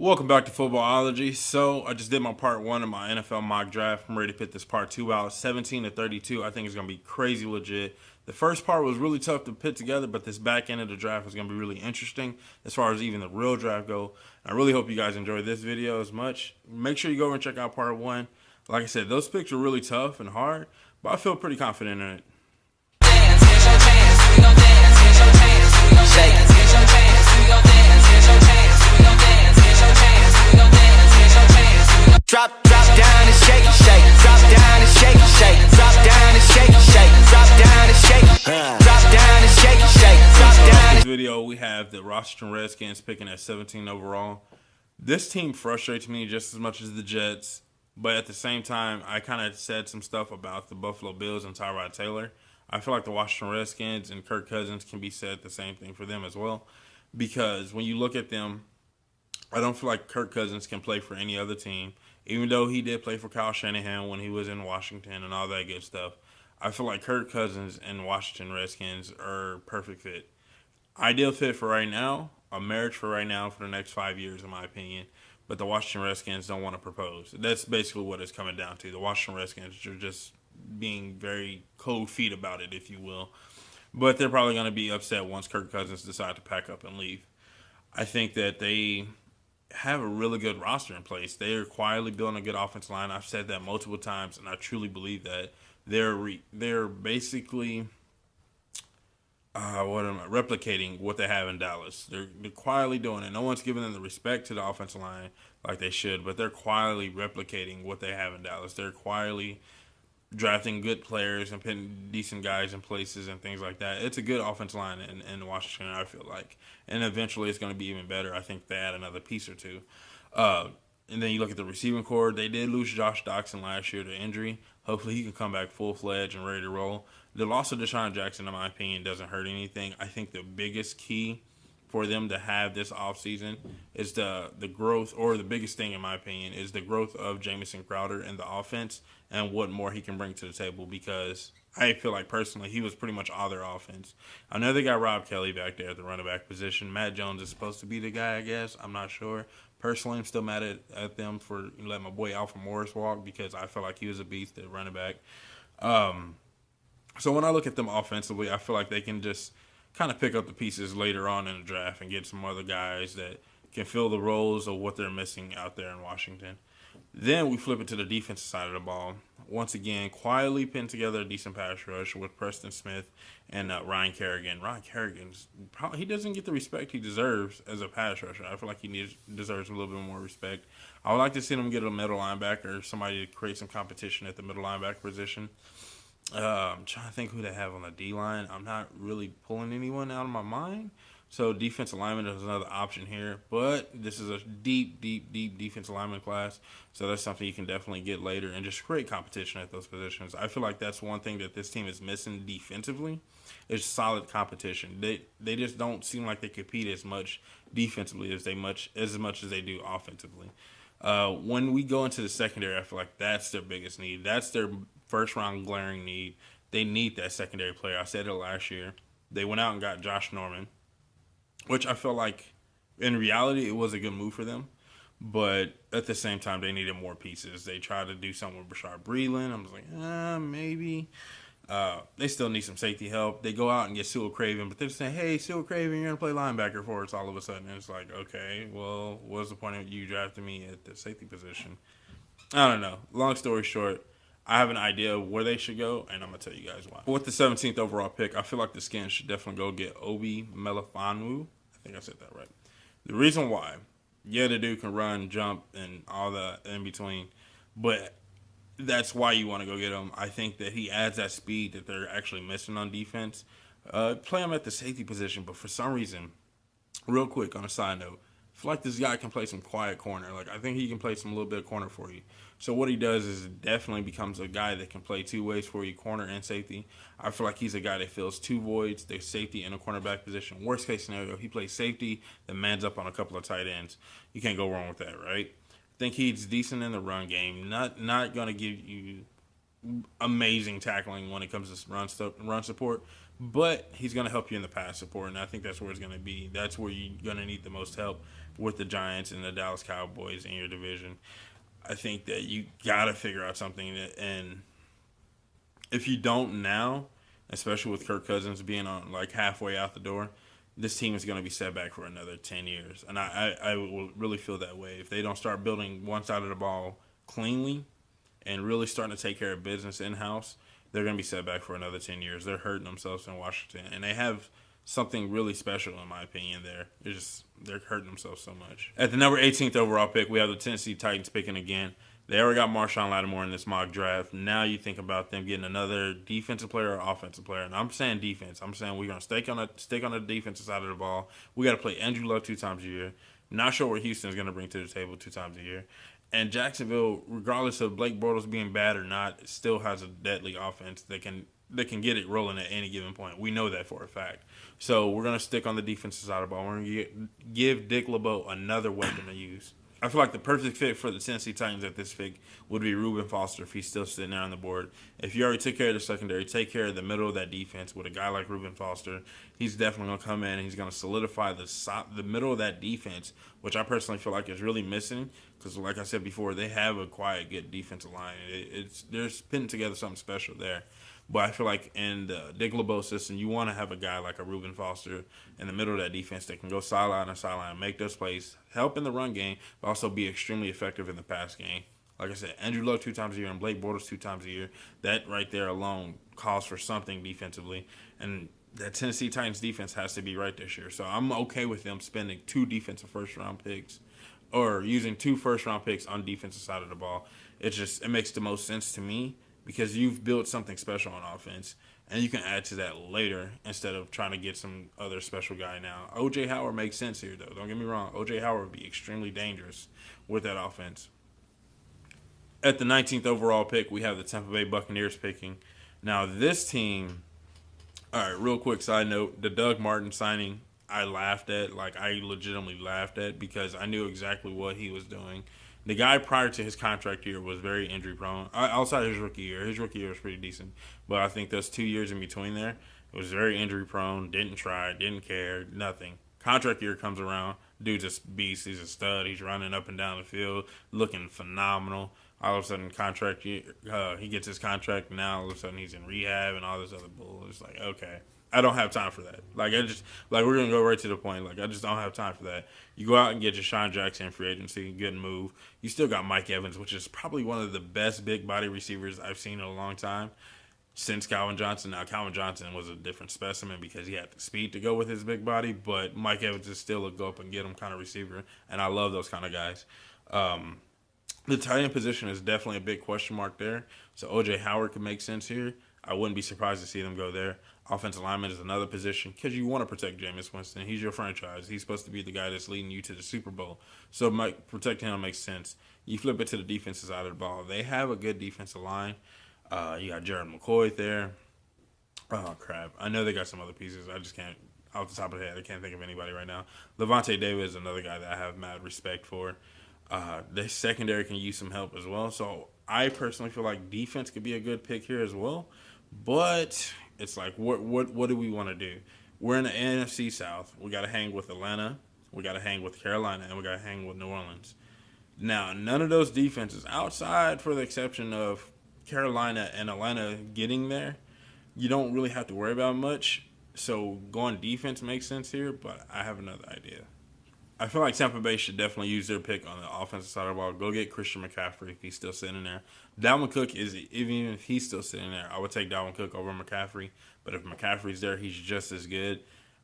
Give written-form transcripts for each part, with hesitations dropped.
Welcome back to Footballology. So I just did my part one of my NFL mock draft. I'm ready to put this part two out. 17 to 32. I think it's going to be crazy legit. The first part was really tough to put together, but this back end of the draft is going to be really interesting as far as even the real draft go. I really hope you guys enjoyed this video as much. Make sure you go and check out part one. Like I said, those picks are really tough and hard, but I feel pretty confident in it. Drop down and shake, shake. Drop down and shake, shake. Drop down and shake, shake. Drop down and shake. Drop down and shake, shake. Drop down. In this video, we have the Washington Redskins picking at 17 overall. This team frustrates me just as much as the Jets, but at the same time, I kind of said some stuff about the Buffalo Bills and Tyrod Taylor. I feel like the Washington Redskins and Kirk Cousins can be said the same thing for them as well, because when you look at them, I don't feel like Kirk Cousins can play for any other team, even though he did play for Kyle Shanahan when he was in Washington and all that good stuff. I feel like Kirk Cousins and Washington Redskins are perfect fit. Ideal fit for right now, a marriage for right now for the next 5 years, in my opinion. But the Washington Redskins don't want to propose. That's basically what it's coming down to. The Washington Redskins are just being very cold feet about it, if you will. But they're probably going to be upset once Kirk Cousins decides to pack up and leave. I think that they have a really good roster in place. They're quietly building a good offensive line. I've said that multiple times, and I truly believe that they're basically replicating what they have in Dallas. They're quietly doing it. No one's giving them the respect to the offensive line like they should, but they're quietly replicating what they have in Dallas. They're quietly drafting good players and putting decent guys in places and things like that. It's a good offensive line in Washington, I feel like. And eventually it's going to be even better. I think they add another piece or two. And then you look at the receiving core. They did lose Josh Doctson last year to injury. Hopefully he can come back full-fledged and ready to roll. The loss of Deshaun Jackson, in my opinion, doesn't hurt anything. I think the biggest key for them to have this offseason is the growth, or the biggest thing in my opinion is the growth of Jamison Crowder in the offense and what more he can bring to the table, because I feel like personally he was pretty much all their offense. I know they got Rob Kelly back there at the running back position. Matt Jones is supposed to be the guy, I guess. I'm not sure. Personally, I'm still mad at them for letting my boy Alfred Morris walk, because I felt like he was a beast at running back. So when I look at them offensively, I feel like they can just kind of pick up the pieces later on in the draft and get some other guys that can fill the roles of what they're missing out there in Washington. Then we flip it to the defensive side of the ball. Once again, quietly pinned together a decent pass rush with Preston Smith and Ryan Kerrigan. Ryan Kerrigan's he doesn't get the respect he deserves as a pass rusher. I feel like he deserves a little bit more respect. I would like to see him get a middle linebacker, somebody to create some competition at the middle linebacker position. I'm trying to think who they have on the D-line. I'm not really pulling anyone out of my mind. So defensive lineman is another option here. But this is a deep defensive lineman class. So that's something you can definitely get later and just create competition at those positions. I feel like that's one thing that this team is missing defensively, is solid competition. They just don't seem like they compete as much defensively as much as they do offensively. When we go into the secondary, I feel like that's their biggest need. That's their first-round glaring need. They need that secondary player. I said it last year. They went out and got Josh Norman, which I feel like in reality it was a good move for them. But at the same time, they needed more pieces. They tried to do something with Bashard Breeland. I was like, maybe. They still need some safety help. They go out and get Sewell Craven, but they're saying, hey, Sewell Craven, you're going to play linebacker for us all of a sudden. And it's like, okay, well, what's the point of you drafting me at the safety position? I don't know. Long story short, I have an idea of where they should go, and I'm going to tell you guys why. With the 17th overall pick, I feel like the Skins should definitely go get Obi Melifonwu. I think I said that right. The reason why, the dude can run, jump, and all the in between, but that's why you want to go get him. I think that he adds that speed that they're actually missing on defense. Play him at the safety position, but for some reason, real quick on a side note, I feel like this guy can play some quiet corner. Like, I think he can play some little bit of corner for you. So what he does is definitely becomes a guy that can play two ways for you, corner and safety. I feel like he's a guy that fills two voids, the safety and a cornerback position. Worst case scenario, he plays safety, then mans up on a couple of tight ends. You can't go wrong with that, right? I think he's decent in the run game. Not going to give you amazing tackling when it comes to run support, but he's going to help you in the pass support, and I think that's where it's going to be. That's where you're going to need the most help, with the Giants and the Dallas Cowboys in your division. I think that you got to figure out something. And if you don't now, especially with Kirk Cousins being on like halfway out the door, this team is going to be set back for another 10 years. And I will really feel that way. If they don't start building one side of the ball cleanly and really starting to take care of business in-house, they're going to be set back for another 10 years. They're hurting themselves in Washington. And they have something really special, in my opinion, there. They're hurting themselves so much. At the number 18th overall pick, we have the Tennessee Titans picking again. They already got Marshawn Lattimore in this mock draft. Now you think about them getting another defensive player or offensive player. And I'm saying defense. I'm saying we're going to stick on the defensive side of the ball. We got to play Andrew Luck 2 times a year. Not sure what Houston's going to bring to the table 2 times a year. And Jacksonville, regardless of Blake Bortles being bad or not, still has a deadly offense that can get it rolling at any given point. We know that for a fact. So we're going to stick on the defensive side of the ball. We're going to give Dick LeBeau another weapon to use. I feel like the perfect fit for the Tennessee Titans at this pick would be Reuben Foster if he's still sitting there on the board. If you already took care of the secondary, take care of the middle of that defense with a guy like Reuben Foster. He's definitely going to come in and he's going to solidify the middle of that defense, which I personally feel like is really missing because, like I said before, they have a quiet, good defensive line. They're putting together something special there. But I feel like in the Dick LeBeau system, you want to have a guy like a Reuben Foster in the middle of that defense that can go sideline to sideline, make those plays, help in the run game, but also be extremely effective in the pass game. Like I said, Andrew Luck 2 times a year and Blake Bortles 2 times a year. That right there alone calls for something defensively. And that Tennessee Titans defense has to be right this year. So I'm okay with them spending 2 defensive first-round picks or using 2 first-round picks on defensive side of the ball. It makes the most sense to me. Because you've built something special on offense, and you can add to that later instead of trying to get some other special guy now. O.J. Howard makes sense here, though. Don't get me wrong. O.J. Howard would be extremely dangerous with that offense. At the 19th overall pick, we have the Tampa Bay Buccaneers picking. Now, this team, all right, real quick side note, the Doug Martin signing, I laughed at. Like, I legitimately laughed at because I knew exactly what he was doing. The guy prior to his contract year was very injury prone. Outside of his rookie year was pretty decent. But I think those 2 years in between there, it was very injury prone, didn't try, didn't care, nothing. Contract year comes around, dude's a beast, he's a stud, he's running up and down the field, looking phenomenal. All of a sudden, contract year, he gets his contract, now all of a sudden he's in rehab and all this other bull. It's like, okay. I don't have time for that. We're going to go right to the point. I just don't have time for that. You go out and get Deshaun Jackson in free agency, good move. You still got Mike Evans, which is probably one of the best big body receivers I've seen in a long time since Calvin Johnson. Now, Calvin Johnson was a different specimen because he had the speed to go with his big body, but Mike Evans is still a go up and get him kind of receiver, and I love those kind of guys. The tight end position is definitely a big question mark there, so O.J. Howard could make sense here. I wouldn't be surprised to see them go there. Offensive lineman is another position because you want to protect Jameis Winston. He's your franchise. He's supposed to be the guy that's leading you to the Super Bowl. So protecting him makes sense. You flip it to the defensive side of the ball. They have a good defensive line. You got Jared McCoy there. Oh, crap. I know they got some other pieces. I just can't, off the top of the head, I can't think of anybody right now. Levante David is another guy that I have mad respect for. The secondary can use some help as well. So I personally feel like defense could be a good pick here as well. But it's like, what do we want to do? We're in the NFC South. We got to hang with Atlanta. We got to hang with Carolina. And we got to hang with New Orleans. Now, none of those defenses, outside for the exception of Carolina and Atlanta getting there, you don't really have to worry about much. So going defense makes sense here, but I have another idea. I feel like Tampa Bay should definitely use their pick on the offensive side of the ball. Go get Christian McCaffrey if he's still sitting there. Dalvin Cook even if he's still sitting there, I would take Dalvin Cook over McCaffrey. But if McCaffrey's there, he's just as good.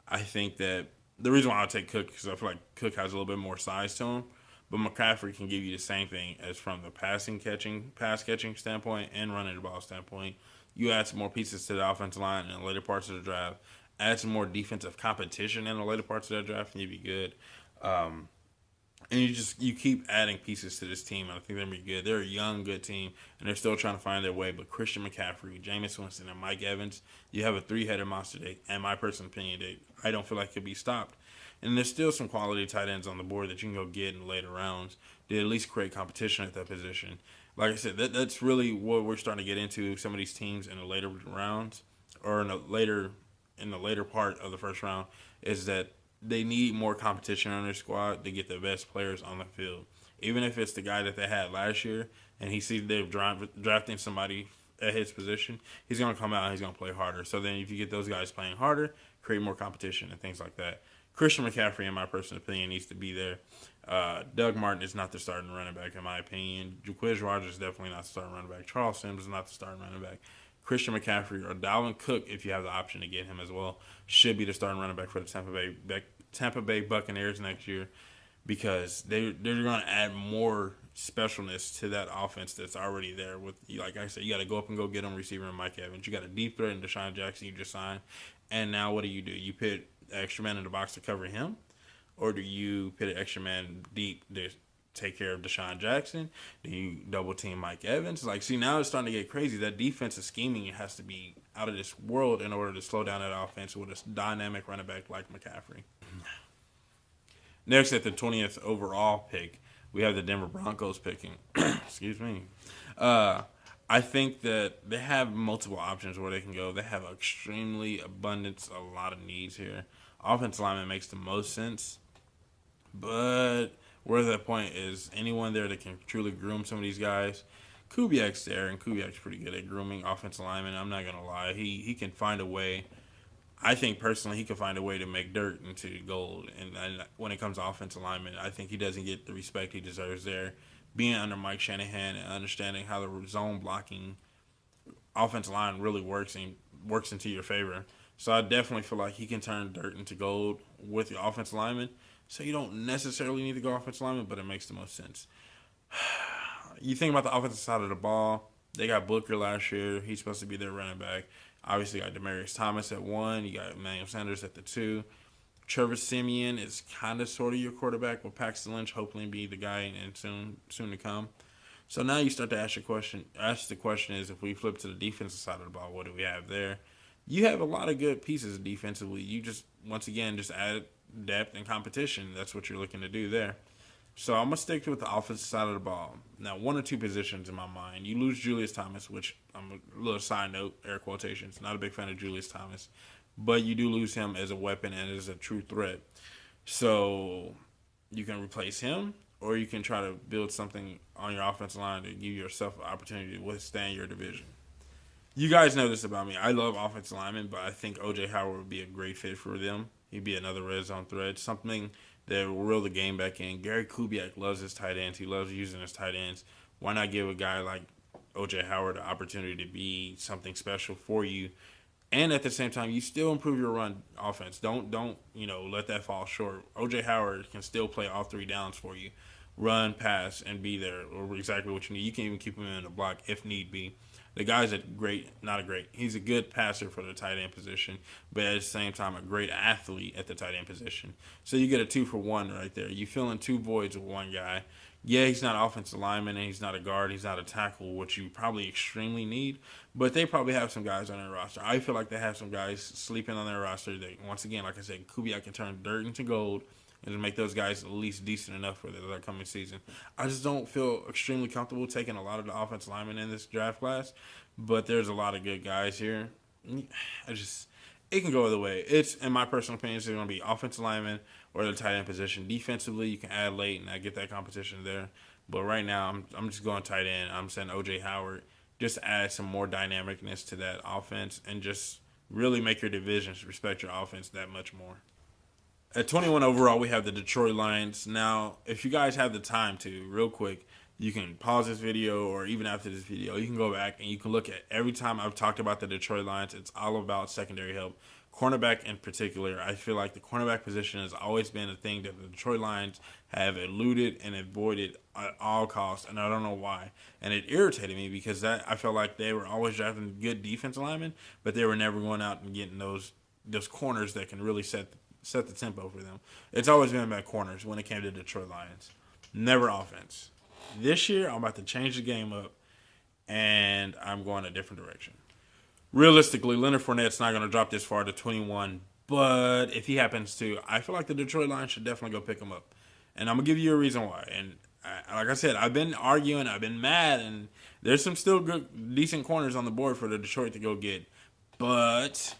I think that the reason why I take Cook is because I feel like Cook has a little bit more size to him. But McCaffrey can give you the same thing as from the pass catching standpoint and running the ball standpoint. You add some more pieces to the offensive line in the later parts of the draft. Add some more defensive competition in the later parts of that draft, and you'd be good. And you keep adding pieces to this team, and I think they're going to be good. They're a young, good team, and they're still trying to find their way. But Christian McCaffrey, Jameis Winston, and Mike Evans, you have a 3-headed monster that, in my personal opinion, I don't feel like could be stopped. And there's still some quality tight ends on the board that you can go get in later rounds to at least create competition at that position. Like I said, that's really what we're starting to get into, some of these teams in the later rounds or in the later part of the first round, is that they need more competition on their squad to get the best players on the field. Even if it's the guy that they had last year and he sees they're drafting somebody at his position, he's going to come out and he's going to play harder. So then if you get those guys playing harder, create more competition and things like that. Christian McCaffrey, in my personal opinion, needs to be there. Doug Martin is not the starting running back, in my opinion. Jaquiz Rogers is definitely not the starting running back. Charles Sims is not the starting running back. Christian McCaffrey or Dalvin Cook, if you have the option to get him as well, should be the starting running back for the Tampa Bay Buccaneers next year, because they're going to add more specialness to that offense that's already there. With, like I said, you got to go up and go get them receiver and Mike Evans. You got a deep threat in Deshaun Jackson you just signed. And now what do? You put an extra man in the box to cover him? Or do you put an extra man deep to take care of Deshaun Jackson? Do you double team Mike Evans? Like, see, now it's starting to get crazy. That defensive scheming has to be out of this world in order to slow down that offense with a dynamic running back like McCaffrey. Next, at the 20th overall pick, we have the Denver Broncos picking. Excuse me. I think that they have multiple options where they can go. They have extremely abundance, a lot of needs here. Offensive lineman makes the most sense. But where that point is, anyone there that can truly groom some of these guys. Kubiak's there, and Kubiak's pretty good at grooming offensive linemen. I'm not going to lie. He can find a way. I think personally he can find a way to make dirt into gold. And when it comes to offensive linemen, I think he doesn't get the respect he deserves there. Being under Mike Shanahan and understanding how the zone blocking offensive line really works into your favor. So I definitely feel like he can turn dirt into gold with the offensive lineman. So you don't necessarily need to go offensive lineman, but it makes the most sense. You think about the offensive side of the ball. They got Booker last year. He's supposed to be their running back. Obviously, you got Demaryius Thomas at 1. You got Emmanuel Sanders at the 2. Trevor Siemian is kind of sort of your quarterback with Paxton Lynch hopefully be the guy and soon to come. So now you start to ask the question is, if we flip to the defensive side of the ball, what do we have there? You have a lot of good pieces defensively. You just, once again, just add depth and competition. That's what you're looking to do there. So I'm going to stick with the offensive side of the ball. Now, one or two positions in my mind. You lose Julius Thomas, which I'm a little side note, air quotations. Not a big fan of Julius Thomas. But you do lose him as a weapon and as a true threat. So you can replace him, or you can try to build something on your offensive line to give yourself an opportunity to withstand your division. You guys know this about me. I love offensive linemen, but I think O.J. Howard would be a great fit for them. He'd be another red zone threat, something that will reel the game back in. Gary Kubiak loves his tight ends. He loves using his tight ends. Why not give a guy like O.J. Howard the opportunity to be something special for you? And at the same time, you still improve your run offense. Don't let that fall short. O.J. Howard can still play all three downs for you. Run, pass, and be there, or exactly what you need. You can even keep him in the block if need be. The guy's he's a good passer for the tight end position, but at the same time, a great athlete at the tight end position. So you get a 2-for-1 right there. You fill in two voids with one guy. Yeah, he's not an offensive lineman, and he's not a guard. He's not a tackle, which you probably extremely need. But they probably have some guys on their roster. I feel like they have some guys sleeping on their roster that, once again, like I said, Kubiak can turn dirt into gold and make those guys at least decent enough for the upcoming season. I just don't feel extremely comfortable taking a lot of the offensive linemen in this draft class, but there's a lot of good guys here. It can go either way. It's, in my personal opinion, it's going to be offensive lineman or the tight end position. Defensively, you can add late, and I get that competition there. But right now, I'm just going tight end. I'm saying O.J. Howard. Just add some more dynamicness to that offense and just really make your divisions respect your offense that much more. At 21 overall, we have the Detroit Lions. Now, if you guys have the time to, real quick, you can pause this video, or even after this video, you can go back and you can look at every time I've talked about the Detroit Lions, it's all about secondary help. Cornerback in particular, I feel like the cornerback position has always been a thing that the Detroit Lions have eluded and avoided at all costs, and I don't know why. And it irritated me because I felt like they were always drafting good defensive linemen, but they were never going out and getting those corners that can really set the tempo for them. It's always been about corners when it came to the Detroit Lions. Never offense. This year, I'm about to change the game up, and I'm going a different direction. Realistically, Leonard Fournette's not going to drop this far to 21, but if he happens to, I feel like the Detroit Lions should definitely go pick him up. And I'm going to give you a reason why. And like I said, I've been arguing, I've been mad, and there's some still good, decent corners on the board for the Detroit to go get. But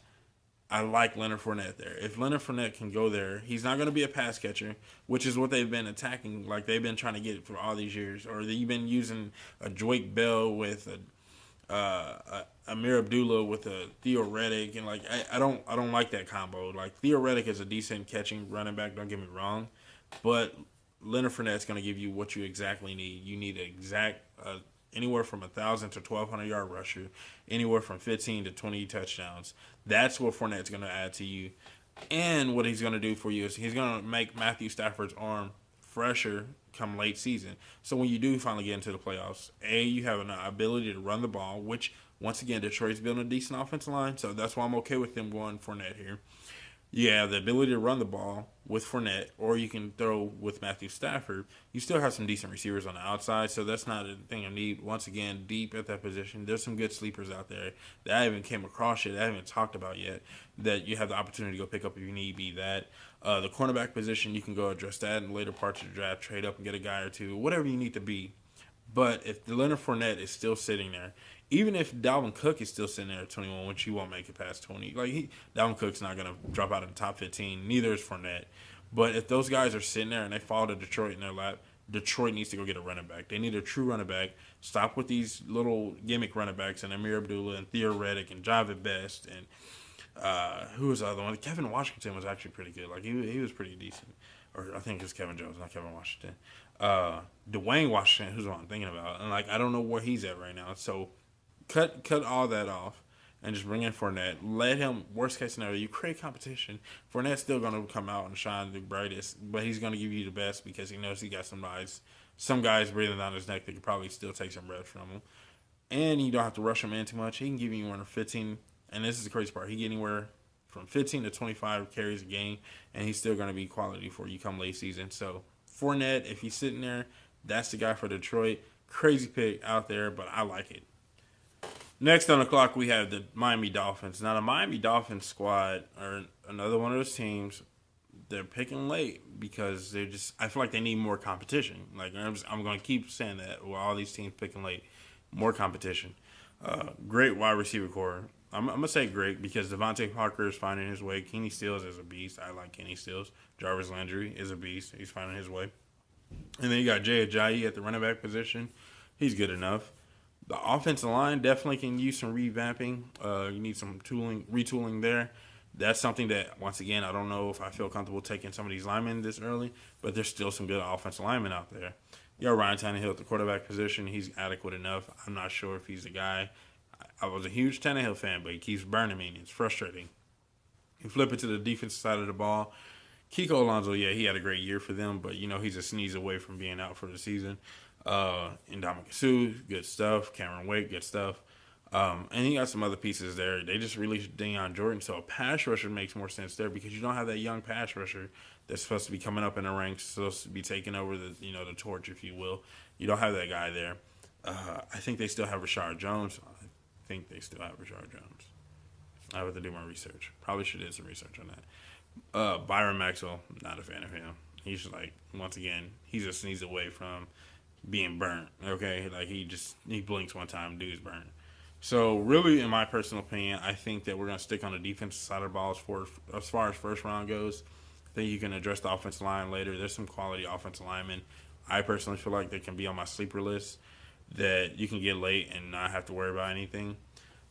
I like Leonard Fournette there. If Leonard Fournette can go there, he's not going to be a pass catcher, which is what they've been attacking. Like they've been trying to get for all these years, or they've been using a Drake Bell with a Amir Abdullah with a Theo Reddick, and like I don't like that combo. Like Theo Reddick is a decent catching running back. Don't get me wrong, but Leonard Fournette's going to give you what you exactly need. You need an exact anywhere from 1,000 to 1,200 yard rusher, anywhere from 15 to 20 touchdowns. That's what Fournette's going to add to you. And what he's going to do for you is he's going to make Matthew Stafford's arm fresher come late season. So when you do finally get into the playoffs, you have an ability to run the ball, which, once again, Detroit's building a decent offensive line. So that's why I'm okay with them going Fournette here. You have the ability to run the ball with Fournette, or you can throw with Matthew Stafford. You still have some decent receivers on the outside, so that's not a thing of need. Once again, deep at that position, there's some good sleepers out there that I haven't came across yet, I haven't talked about yet, that you have the opportunity to go pick up if you need be that. The cornerback position, you can go address that in later parts of the draft, trade up and get a guy or two, whatever you need to be. But if Leonard Fournette is still sitting there, even if Dalvin Cook is still sitting there at 21, which he won't make it past 20, Dalvin Cook's not going to drop out of the top 15. Neither is Fournette. But if those guys are sitting there and they fall to Detroit in their lap, Detroit needs to go get a running back. They need a true running back. Stop with these little gimmick running backs and Amir Abdullah and Theo Reddick and Javid Best and who was the other one? Kevin Washington was actually pretty good. Like he was pretty decent. Or I think it's Kevin Jones, not Kevin Washington. Dwayne Washington, who's what I'm thinking about. And I don't know where he's at right now. So cut all that off and just bring in Fournette. Let him, worst case scenario, you create competition. Fournette's still going to come out and shine the brightest, but he's going to give you the best because he knows he got some guys breathing down his neck that could probably still take some breath from him. And you don't have to rush him in too much. He can give you anywhere from 15, and this is the crazy part, he can get anywhere from 15 to 25 carries a game, and he's still going to be quality for you come late season. So Fournette, if he's sitting there, that's the guy for Detroit. Crazy pick out there, but I like it. Next on the clock, we have the Miami Dolphins. Now, the Miami Dolphins squad are another one of those teams. They're picking late because I feel like they need more competition. I'm going to keep saying that with all these teams picking late. More competition. Great wide receiver core. I'm going to say great because Devontae Parker is finding his way. Kenny Stills is a beast. I like Kenny Stills. Jarvis Landry is a beast. He's finding his way. And then you got Jay Ajayi at the running back position. He's good enough. The offensive line definitely can use some revamping. You need some retooling there. That's something that, once again, I don't know if I feel comfortable taking some of these linemen this early, but there's still some good offensive linemen out there. You got Ryan Tannehill at the quarterback position. He's adequate enough. I'm not sure if he's the guy. I was a huge Tannehill fan, but he keeps burning me, and it's frustrating. You flip it to the defensive side of the ball. Kiko Alonso, yeah, he had a great year for them, but, he's a sneeze away from being out for the season. Ndamukong Suh, good stuff. Cameron Wake, good stuff. And he got some other pieces there. They just released Deion Jordan, so a pass rusher makes more sense there because you don't have that young pass rusher that's supposed to be coming up in the ranks, supposed to be taking over the the torch, if you will. You don't have that guy there. I think they still have Rashard Jones. I have to do my research. Probably should do some research on that. Byron Maxwell, not a fan of him. He's once again, he's a sneeze away from being burnt. Okay, he blinks one time, dude's burnt. So really, in my personal opinion, I think that we're gonna stick on the defensive side of the ball as far as first round goes. I think you can address the offensive line later. There's some quality offensive linemen. I personally feel like they can be on my sleeper list that you can get late and not have to worry about anything.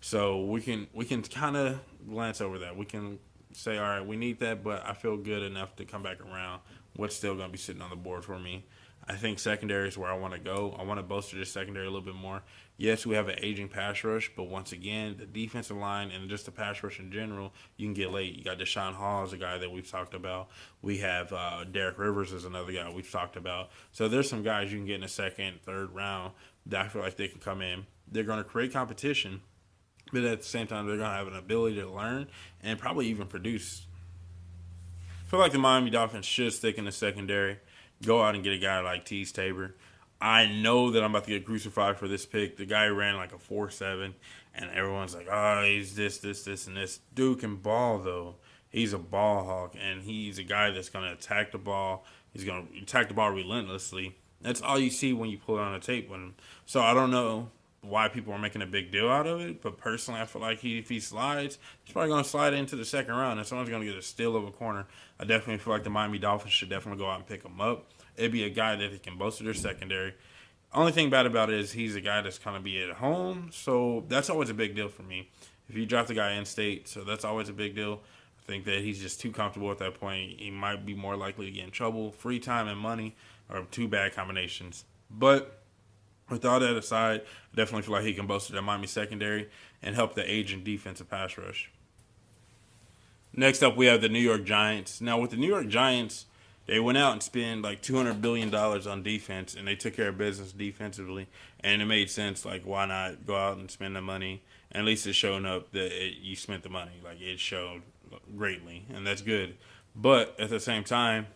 So we can kind of glance over that. We can say, all right, we need that, but I feel good enough to come back around. What's still going to be sitting on the board for me? I think secondary is where I want to go. I want to bolster this secondary a little bit more. Yes, we have an aging pass rush, but once again, the defensive line and just the pass rush in general, you can get late. You got Deshaun Hall is a guy that we've talked about. We have Derek Rivers is another guy we've talked about. So there's some guys you can get in the second, third round that I feel like they can come in. They're going to create competition, but at the same time, they're going to have an ability to learn and probably even produce. I feel like the Miami Dolphins should stick in the secondary. Go out and get a guy like Teez Tabor. I know that I'm about to get crucified for this pick. The guy ran like a 4.7, and everyone's like, oh, he's this, and this. Dude can ball, though. He's a ball hawk, and he's a guy that's going to attack the ball. He's going to attack the ball relentlessly. That's all you see when you pull it on a tape with him. So I don't know why people are making a big deal out of it. But personally, I feel like if he slides, he's probably going to slide into the second round, and someone's going to get a steal of a corner. I definitely feel like the Miami Dolphins should definitely go out and pick him up. It'd be a guy that they can bolster their secondary. Only thing bad about it is he's a guy that's going to be at home, so that's always a big deal for me. If you draft a guy in state, so that's always a big deal. I think that he's just too comfortable at that point. He might be more likely to get in trouble. Free time and money are two bad combinations. But with all that aside, I definitely feel like he can bolster the Miami secondary and help the aging defensive pass rush. Next up, we have the New York Giants. Now, with the New York Giants, they went out and spent like $200 billion on defense, and they took care of business defensively. And it made sense. Like, why not go out and spend the money? And at least it's showing up that you spent the money. Like, it showed greatly, and that's good. But at the same time,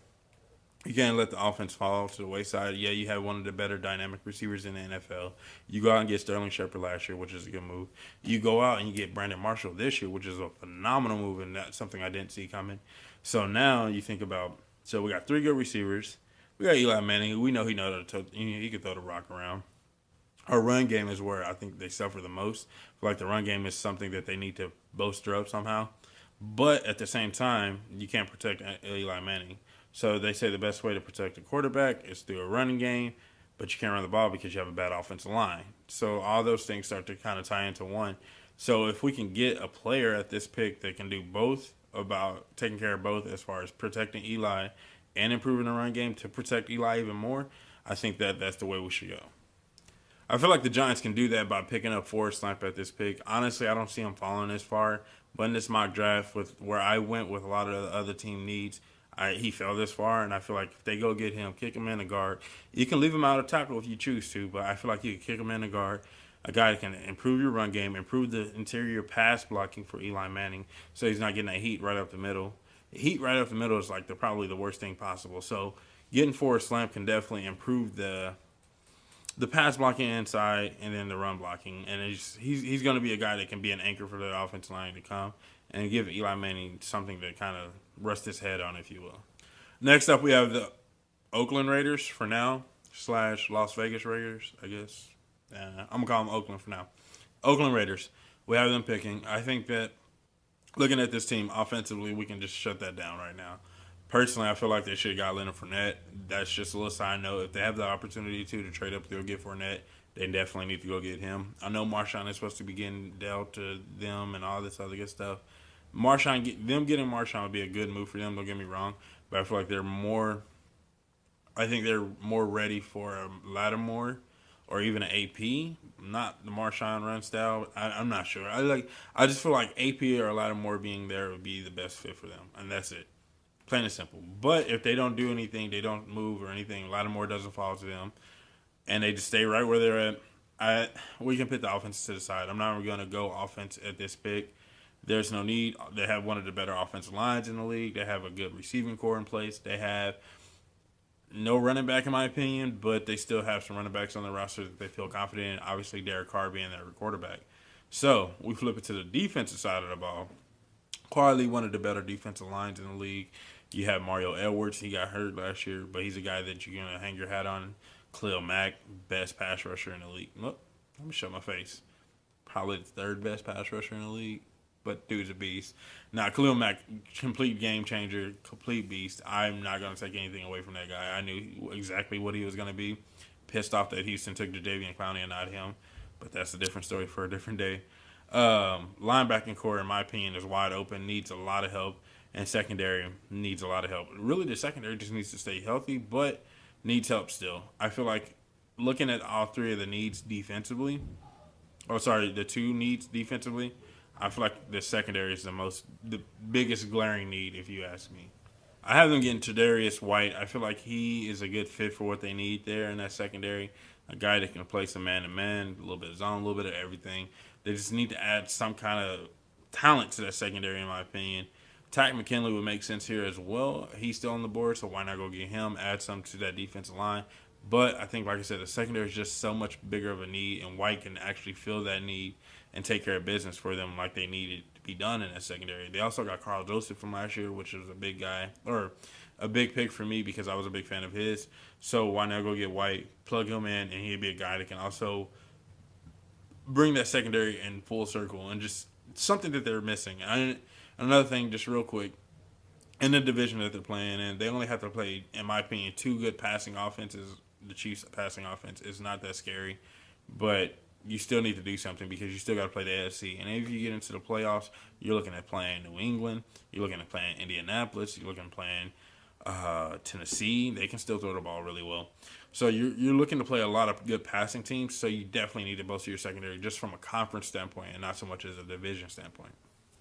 you can't let the offense fall to the wayside. Yeah, you have one of the better dynamic receivers in the NFL. You go out and get Sterling Shepard last year, which is a good move. You go out and you get Brandon Marshall this year, which is a phenomenal move, and that's something I didn't see coming. So now you think about, so we got 3 good receivers. We got Eli Manning. We know he can throw the rock around. Our run game is where I think they suffer the most. I feel like the run game is something that they need to bolster up somehow. But at the same time, you can't protect Eli Manning. So they say the best way to protect a quarterback is through a running game, but you can't run the ball because you have a bad offensive line. So all those things start to kind of tie into one. So if we can get a player at this pick that can do both, about taking care of both as far as protecting Eli and improving the run game to protect Eli even more, I think that that's the way we should go. I feel like the Giants can do that by picking up Forrest at this pick. Honestly, I don't see him falling this far. But in this mock draft, with where I went with a lot of the other team needs, he fell this far, and I feel like if they go get him, kick him in the guard. You can leave him out of tackle if you choose to, but I feel like you can kick him in the guard. A guy that can improve your run game, improve the interior pass blocking for Eli Manning, so he's not getting that heat right up the middle. Heat right up the middle is like probably the worst thing possible. So getting Forrest Lamp can definitely improve the pass blocking inside and then the run blocking. And he's going to be a guy that can be an anchor for the offensive line to come and give Eli Manning something to kind of rest his head on, if you will. Next up, we have the Oakland Raiders for now, / Las Vegas Raiders, I guess. I'm going to call them Oakland for now. Oakland Raiders. We have them picking. I think that looking at this team offensively, we can just shut that down right now. Personally, I feel like they should have got Leonard Fournette. That's just a little side note. If they have the opportunity to trade up to go get Fournette, they definitely need to go get him. I know Marshawn is supposed to be getting dealt to them and all this other good stuff. Them getting Marshawn would be a good move for them, don't get me wrong. But I feel like they're more ready for a Lattimore or even an AP, not the Marshawn run style. I'm not sure. I just feel like AP or Lattimore being there would be the best fit for them, and that's it. Plain and simple. But if they don't do anything, they don't move or anything, Lattimore doesn't fall to them, and they just stay right where they're at, we can put the offense to the side. I'm not going to go offense at this pick. There's no need. They have one of the better offensive lines in the league. They have a good receiving core in place. They have no running back, in my opinion, but they still have some running backs on the roster that they feel confident in. Obviously, Derek Carr being their quarterback. So we flip it to the defensive side of the ball. Quietly one of the better defensive lines in the league. You have Mario Edwards. He got hurt last year, but he's a guy that you're going to hang your hat on. Khalil Mack, best pass rusher in the league. Look, let me show my face. Probably the third best pass rusher in the league, but dude's a beast. Now, Khalil Mack, complete game changer, complete beast. I'm not going to take anything away from that guy. I knew exactly what he was going to be. Pissed off that Houston took Jadeveon Clowney and not him, but that's a different story for a different day. Linebacking core, in my opinion, is wide open, needs a lot of help, and secondary needs a lot of help. Really, the secondary just needs to stay healthy, but needs help still. I feel like looking at all three of the needs defensively, the two needs defensively, I feel like the secondary is the biggest glaring need, if you ask me. I have them getting Tre'Davious White. I feel like he is a good fit for what they need there in that secondary. A guy that can play some man-to-man, a little bit of zone, a little bit of everything. They just need to add some kind of talent to that secondary, in my opinion. Tack McKinley would make sense here as well. He's still on the board, so why not go get him, add some to that defensive line. But I think, like I said, the secondary is just so much bigger of a need, and White can actually fill that need and take care of business for them like they needed to be done in that secondary. They also got Carl Joseph from last year, which was a big guy, or a big pick for me because I was a big fan of his. So why not go get White, plug him in, and he'd be a guy that can also bring that secondary in full circle and just something that they're missing. And another thing, just real quick, in the division that they're playing in, they only have to play, in my opinion, 2 good passing offenses. The Chiefs' passing offense is not that scary, but you still need to do something because you still got to play the AFC. And if you get into the playoffs, you're looking at playing New England, you're looking at playing Indianapolis, you're looking at playing Tennessee. They can still throw the ball really well. So you're looking to play a lot of good passing teams, so you definitely need to bolster your secondary just from a conference standpoint and not so much as a division standpoint.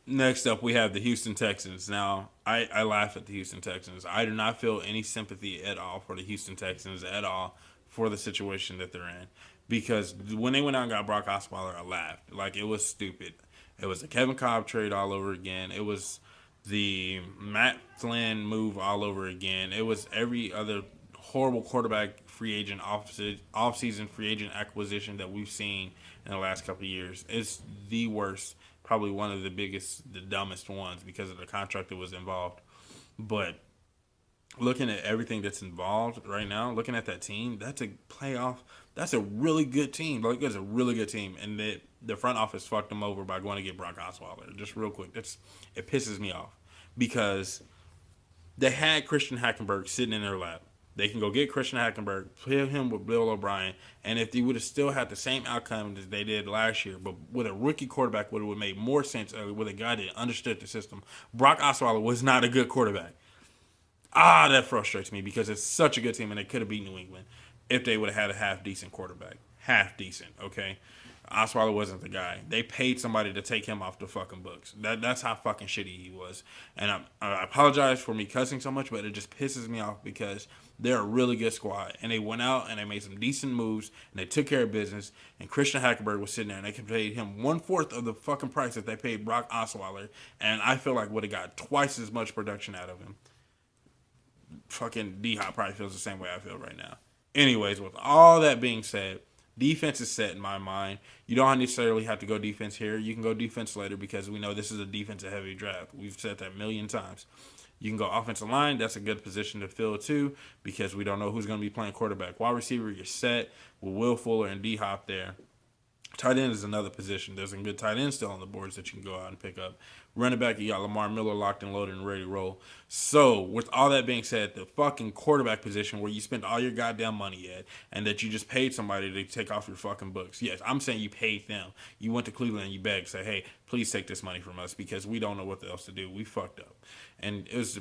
Next up, we have the Houston Texans. Now, I laugh at the Houston Texans. I do not feel any sympathy at all for the Houston Texans at all for the situation that they're in. Because when they went out and got Brock Osweiler, I laughed. Like, it was stupid. It was the Kevin Kolb trade all over again. It was the Matt Flynn move all over again. It was every other horrible quarterback free agent off-season free agent acquisition that we've seen in the last couple of years. It's the worst. Probably one of the biggest, the dumbest ones because of the contract that was involved. But looking at everything that's involved right now, looking at that team, that's a playoff. That's a really good team. Like, it's a really good team. And the front office fucked them over by going to get Brock Osweiler. Just real quick. It pisses me off because they had Christian Hackenberg sitting in their lap. They can go get Christian Hackenberg, play him with Bill O'Brien, and if they would have still had the same outcome as they did last year, but with a rookie quarterback would have made more sense with a guy that understood the system. Brock Osweiler was not a good quarterback. That frustrates me because it's such a good team and they could have beat New England if they would have had a half-decent quarterback. Half-decent, okay? Osweiler wasn't the guy. They paid somebody to take him off the fucking books. That's how fucking shitty he was. And I apologize for me cussing so much, but it just pisses me off because they're a really good squad. And they went out and they made some decent moves and they took care of business. And Christian Hackenberg was sitting there and they could pay him 1/4 of the fucking price that they paid Brock Osweiler. And I feel like would have got twice as much production out of him. Fucking D-Hop probably feels the same way I feel right now. Anyways, with all that being said, defense is set in my mind. You don't necessarily have to go defense here. You can go defense later because we know this is a defensive-heavy draft. We've said that a million times. You can go offensive line. That's a good position to fill, too, because we don't know who's going to be playing quarterback. Wide receiver, you're set with Will Fuller and D-Hop there. Tight end is another position. There's some good tight ends still on the boards that you can go out and pick up. Running back, you got Lamar Miller locked and loaded and ready to roll. So, with all that being said, the fucking quarterback position where you spent all your goddamn money at and that you just paid somebody to take off your fucking books. Yes, I'm saying you paid them. You went to Cleveland and you begged, say, hey, please take this money from us because we don't know what else to do. We fucked up. And it was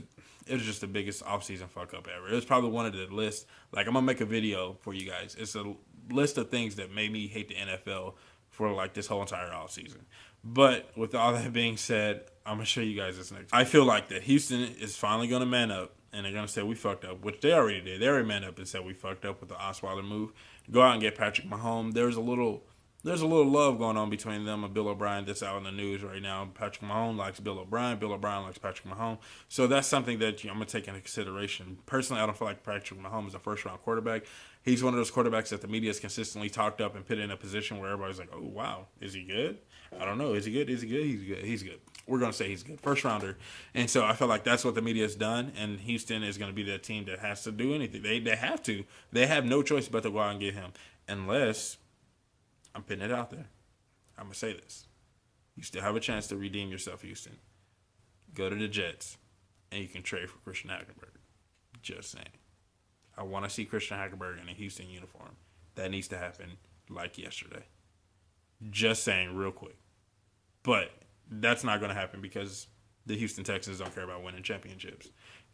just the biggest offseason fuck up ever. It was probably one of the lists. Like, I'm going to make a video for you guys. It's a list of things that made me hate the NFL for like this whole entire offseason. But with all that being said, I'm going to show you guys this next. I feel like that Houston is finally going to man up and they're going to say we fucked up, which they already did. They already man up and said we fucked up with the Osweiler move. Go out and get Patrick Mahomes. There's a little love going on between them and Bill O'Brien that's out in the news right now. Patrick Mahomes likes Bill O'Brien. Bill O'Brien likes Patrick Mahomes. So that's something that I'm going to take into consideration. Personally, I don't feel like Patrick Mahomes is a first-round quarterback. He's one of those quarterbacks that the media has consistently talked up and put in a position where everybody's like, oh, wow, is he good? I don't know. Is he good? Is he good? He's good. He's good. We're going to say he's good. First-rounder. And so I feel like that's what the media has done, and Houston is going to be that team that has to do anything. They have to. They have no choice but to go out and get him unless – I'm putting it out there. I'm going to say this. You still have a chance to redeem yourself, Houston. Go to the Jets, and you can trade for Christian Hackenberg. Just saying. I want to see Christian Hackenberg in a Houston uniform. That needs to happen like yesterday. Just saying real quick. But that's not going to happen because the Houston Texans don't care about winning championships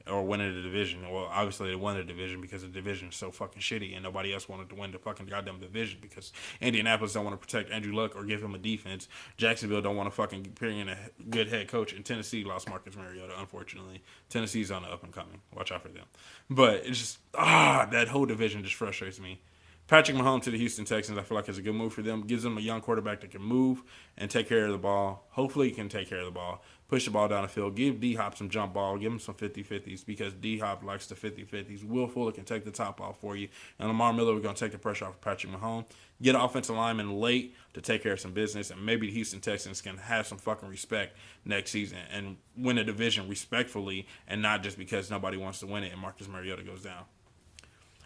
or winning the division. Well, obviously they won the division because the division is so fucking shitty and nobody else wanted to win the fucking goddamn division because Indianapolis don't want to protect Andrew Luck or give him a defense. Jacksonville don't want to fucking bring in a good head coach, and Tennessee lost Marcus Mariota, unfortunately. Tennessee's on the up and coming. Watch out for them. But it's just, that whole division just frustrates me. Patrick Mahomes to the Houston Texans, I feel like is a good move for them. Gives them a young quarterback that can move and take care of the ball. Hopefully he can take care of the ball. Push the ball down the field. Give D-Hop some jump ball. Give him some 50-50s because D-Hop likes the 50-50s. Will Fuller can take the top off for you. And Lamar Miller, we're going to take the pressure off of Patrick Mahomes. Get an offensive lineman late to take care of some business. And maybe the Houston Texans can have some fucking respect next season and win a division respectfully and not just because nobody wants to win it and Marcus Mariota goes down.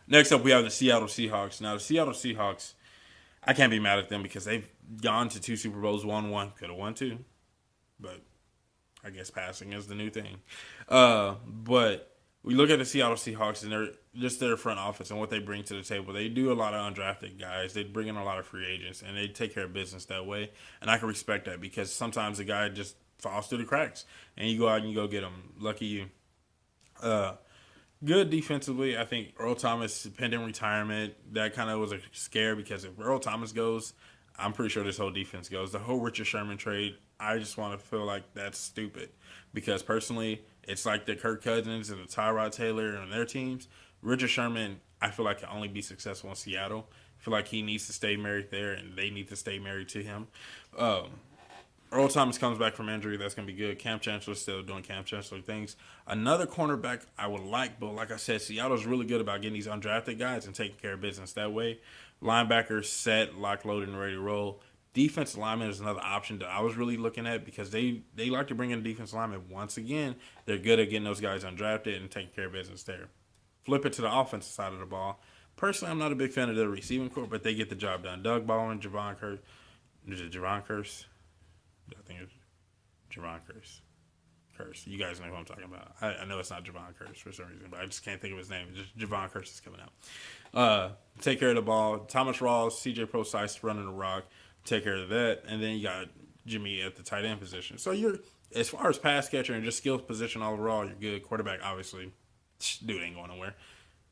Next up, we have the Seattle Seahawks. Now, the Seattle Seahawks, I can't be mad at them because gone to 2 Super Bowls, won 1, could have won 2, but I guess passing is the new thing. But we look at the Seattle Seahawks and their front office and what they bring to the table. They do a lot of undrafted guys. They bring in a lot of free agents, and they take care of business that way. And I can respect that because sometimes the guy just falls through the cracks, and you go out and you go get him. Lucky you. Good defensively. I think Earl Thomas, pending retirement, that kind of was a scare because if Earl Thomas goes, I'm pretty sure this whole defense goes. The whole Richard Sherman trade, I just want to feel like that's stupid because personally, it's like the Kirk Cousins and the Tyrod Taylor and their teams. Richard Sherman, I feel like can only be successful in Seattle. I feel like he needs to stay married there, and they need to stay married to him. Earl Thomas comes back from injury. That's going to be good. Cam Chancellor's still doing Cam Chancellor things. Another cornerback I would like, but like I said, Seattle's really good about getting these undrafted guys and taking care of business that way. Linebackers set, locked, loaded, and ready to roll. Defensive lineman is another option that I was really looking at because they like to bring in defensive linemen. Once again, they're good at getting those guys undrafted and taking care of business there. Flip it to the offensive side of the ball. Personally, I'm not a big fan of the receiving corps, but they get the job done. Doug Baldwin, Javon Curse. Is it Javon Curse? I think it's Javon Curse. You guys know who I'm talking about. I know it's not Javon Curse for some reason, but I just can't think of his name. Just Javon Curse is coming out. Take care of the ball. Thomas Rawls, CJ Prosise running the rock. Take care of that. And then you got Jimmy at the tight end position. So you're, as far as pass catcher and just skill position overall, you're good. Quarterback, obviously, dude ain't going nowhere.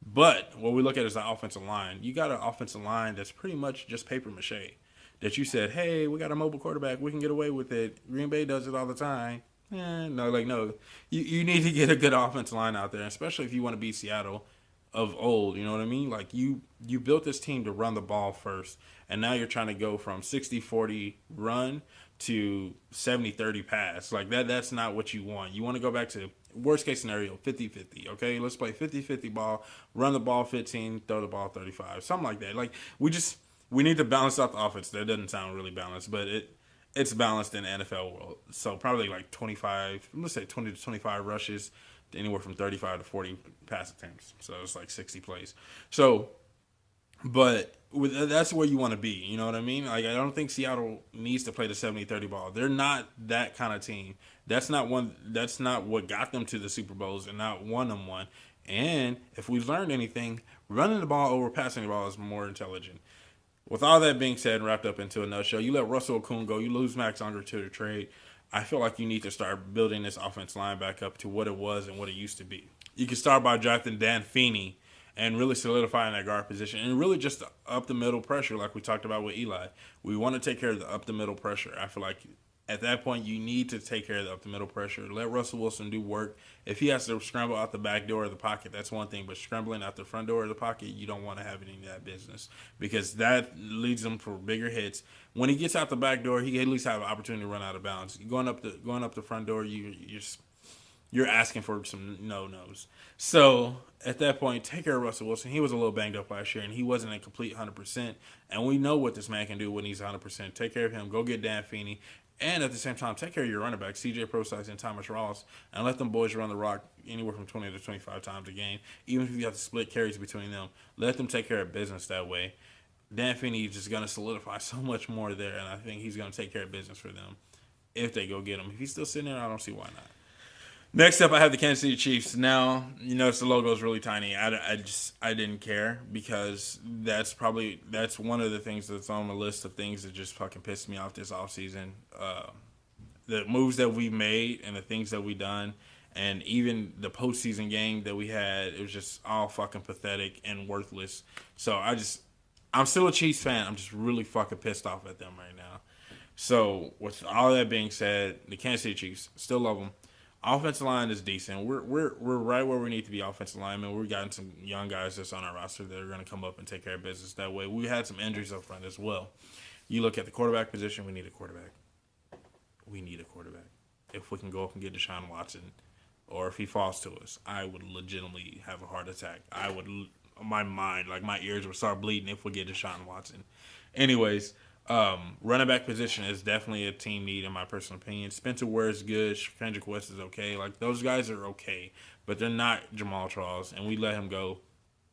But what we look at is the offensive line. You got an offensive line that's pretty much just paper mache. That you said, hey, we got a mobile quarterback. We can get away with it. Green Bay does it all the time. No. You need to get a good offensive line out there, especially if you want to beat Seattle of old. You know what I mean? Like, you built this team to run the ball first, and now you're trying to go from 60-40 run to 70-30 pass. Like, that's not what you want. You want to go back to worst case scenario, 50-50, okay? Let's play 50-50 ball, run the ball 15, throw the ball 35, something like that. Like, we need to balance out the offense. That doesn't sound really balanced, but it's balanced in the NFL world. So probably like 25, let's say 20 to 25 rushes, anywhere from 35 to 40 pass attempts. So it's like 60 plays. So, but that's where you want to be. You know what I mean? Like, I don't think Seattle needs to play the 70-30 ball. They're not that kind of team. That's not what got them to the Super Bowls and not won them one. And if we've learned anything, running the ball over passing the ball is more intelligent. With all that being said and wrapped up into a nutshell, you let Russell Okung go, you lose Max Unger to the trade. I feel like you need to start building this offensive line back up to what it was and what it used to be. You can start by drafting Dan Feeney and really solidifying that guard position and really just up the middle pressure like we talked about with Eli. We want to take care of the up the middle pressure. I feel like at that point you need to take care of the up the middle pressure. Let Russell Wilson do work. If he has to scramble out the back door of the pocket, that's one thing. But scrambling out the front door of the pocket, you don't want to have any of that business because that leads him for bigger hits. When he gets out the back door, he can at least have an opportunity to run out of bounds. Going up the front door, you're asking for some no-nos. So at that point, take care of Russell Wilson. He was a little banged up last year, and he wasn't a complete 100%. And we know what this man can do when he's 100%. Take care of him. Go get Dan Feeney. And at the same time, take care of your running backs, CJ Prosise and Thomas Rawls, and let them boys run the rock anywhere from 20 to 25 times a game. Even if you have to split carries between them, let them take care of business that way. Dan Feeney is just going to solidify so much more there, and I think he's going to take care of business for them if they go get him. If he's still sitting there, I don't see why not. Next up, I have the Kansas City Chiefs. Now, you notice the logo is really tiny. I didn't care because that's one of the things that's on the list of things that just fucking pissed me off this offseason. The moves that we made and the things that we done, and even the postseason game that we had, it was just all fucking pathetic and worthless. So I'm still a Chiefs fan. I'm just really fucking pissed off at them right now. So with all that being said, the Kansas City Chiefs, still love them. Offensive line is decent. We're right where we need to be offensive linemen. We've gotten some young guys that's on our roster that are going to come up and take care of business that way. We had some injuries up front as well. You look at the quarterback position, we need a quarterback. If we can go up and get Deshaun Watson, or if he falls to us, I would legitimately have a heart attack. My ears would start bleeding if we get Deshaun Watson. Anyways, running back position is definitely a team need in my personal opinion. Spencer Ware is good. Kendrick West is okay. Like, those guys are okay, but they're not Jamal Charles, and we let him go,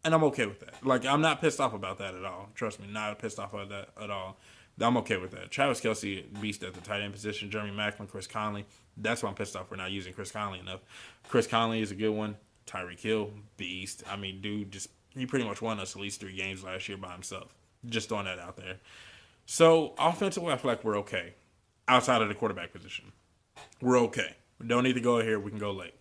and I'm okay with that. Like, I'm not pissed off about that at all. Trust me, not pissed off about that at all. I'm okay with that. Travis Kelce, beast at the tight end position. Jeremy Maclin, Chris Conley. That's why I'm pissed off we're not using Chris Conley enough. Chris Conley is a good one. Tyreek Hill, beast. I mean, dude, he pretty much won us at least 3 games last year by himself. Just throwing that out there. So, offensively, I feel like we're okay. Outside of the quarterback position. We're okay. We don't need to go here. We can go late.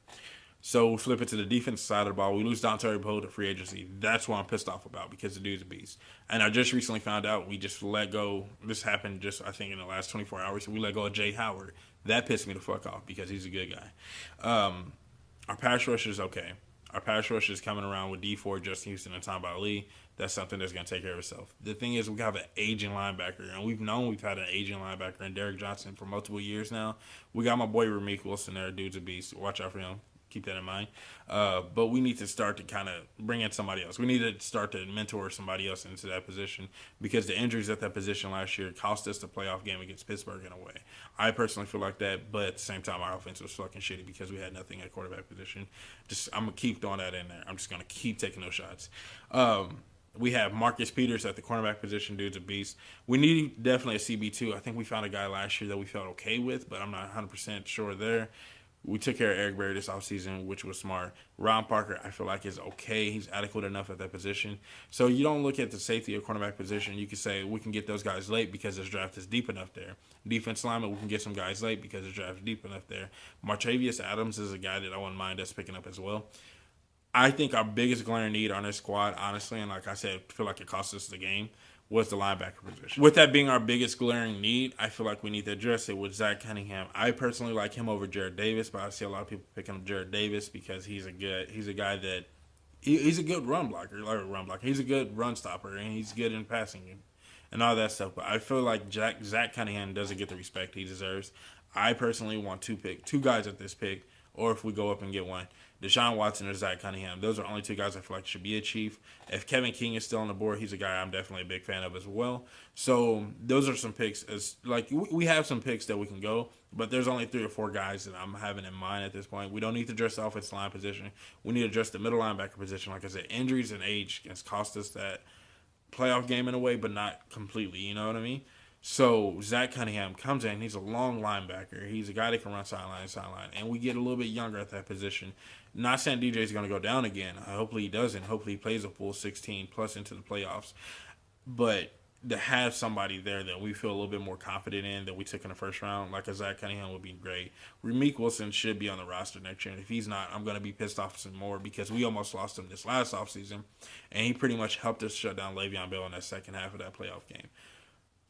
So, we flip it to the defensive side of the ball. We lose Dontari Poe to free agency. That's what I'm pissed off about because the dude's a beast. And I just recently found out we just let go. This happened just, I think, in the last 24 hours. So we let go of Jay Howard. That pissed me the fuck off because he's a good guy. Our pass rush is okay. Our pass rush is coming around with D4, Justin Houston, and Tom Lee. That's something that's going to take care of itself. The thing is, we have an aging linebacker, and we've known we've had an aging linebacker in Derek Johnson for multiple years now. We got my boy Ramik Wilson there. Dude's a beast. Watch out for him. Keep that in mind. But we need to start to kind of bring in somebody else. We need to start to mentor somebody else into that position because the injuries at that position last year cost us the playoff game against Pittsburgh in a way. I personally feel like that, but at the same time, our offense was fucking shitty because we had nothing at quarterback position. I'm going to keep throwing that in there. I'm just going to keep taking those shots. We have Marcus Peters at the cornerback position. Dude's a beast. We need definitely a CB2. I think we found a guy last year that we felt okay with, but I'm not 100% sure there. We took care of Eric Berry this offseason, which was smart. Ron Parker, I feel like, is okay. He's adequate enough at that position. So you don't look at the safety or cornerback position. You can say we can get those guys late because this draft is deep enough there. Defense lineman, we can get some guys late because the draft is deep enough there. Martavius Adams is a guy that I wouldn't mind us picking up as well. I think our biggest glaring need on this squad, honestly, and like I said, I feel like it cost us the game, was the linebacker position. With that being our biggest glaring need, I feel like we need to address it with Zach Cunningham. I personally like him over Jared Davis, but I see a lot of people picking up Jared Davis because he's a guy that he's a good run blocker. He's a good run stopper, and he's good in passing and all that stuff. But I feel like Zach Cunningham doesn't get the respect he deserves. I personally want two guys at this pick, or if we go up and get one, Deshaun Watson or Zach Cunningham. Those are only 2 guys I feel like should be a Chief. If Kevin King is still on the board, he's a guy I'm definitely a big fan of as well. So those are some picks. We have some picks that we can go, but there's only 3 or 4 guys that I'm having in mind at this point. We don't need to address the offensive line position. We need to address the middle linebacker position. Like I said, injuries and age can cost us that playoff game in a way, but not completely. You know what I mean? So Zach Cunningham comes in. He's a long linebacker. He's a guy that can run sideline to sideline. And we get a little bit younger at that position. Not saying DJ's going to go down again. Hopefully he doesn't. Hopefully he plays a full 16 plus into the playoffs. But to have somebody there that we feel a little bit more confident in that we took in the first round, like a Zach Cunningham, would be great. Ramik Wilson should be on the roster next year. And if he's not, I'm going to be pissed off some more because we almost lost him this last offseason. And he pretty much helped us shut down Le'Veon Bell in that second half of that playoff game.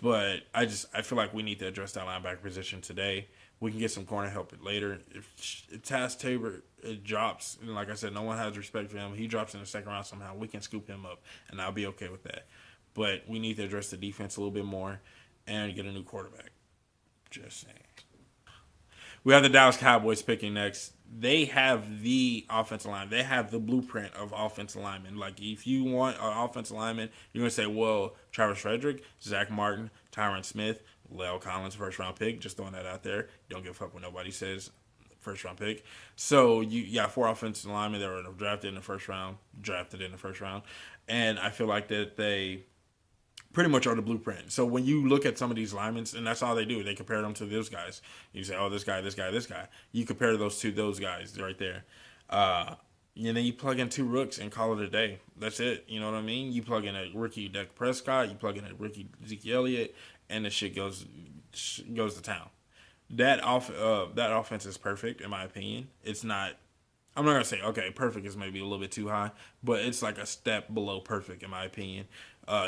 But I feel like we need to address that linebacker position today. We can get some corner help later. If Tabor drops, and like I said, no one has respect for him. He drops in the second round somehow. We can scoop him up, and I'll be okay with that. But we need to address the defense a little bit more and get a new quarterback. Just saying. We have the Dallas Cowboys picking next. They have the offensive line. They have the blueprint of offensive linemen. Like, if you want an offensive lineman, you're going to say, well, Travis Frederick, Zach Martin, Tyron Smith, Leo Collins, first-round pick. Just throwing that out there. Don't give a fuck what nobody says. First-round pick. So, you got 4 offensive linemen that were drafted in the first round. And I feel like that they pretty much are the blueprint. So when you look at some of these linemen, and that's all they do, they compare them to those guys. You say, oh, this guy. You compare those to those guys right there. And then you plug in 2 rooks and call it a day. That's it. You know what I mean? You plug in a rookie Dak Prescott, you plug in a rookie Zeke Elliott, and the shit goes to town. That offense is perfect, in my opinion. It's not. I'm not going to say, okay, perfect is maybe a little bit too high, but it's like a step below perfect, in my opinion.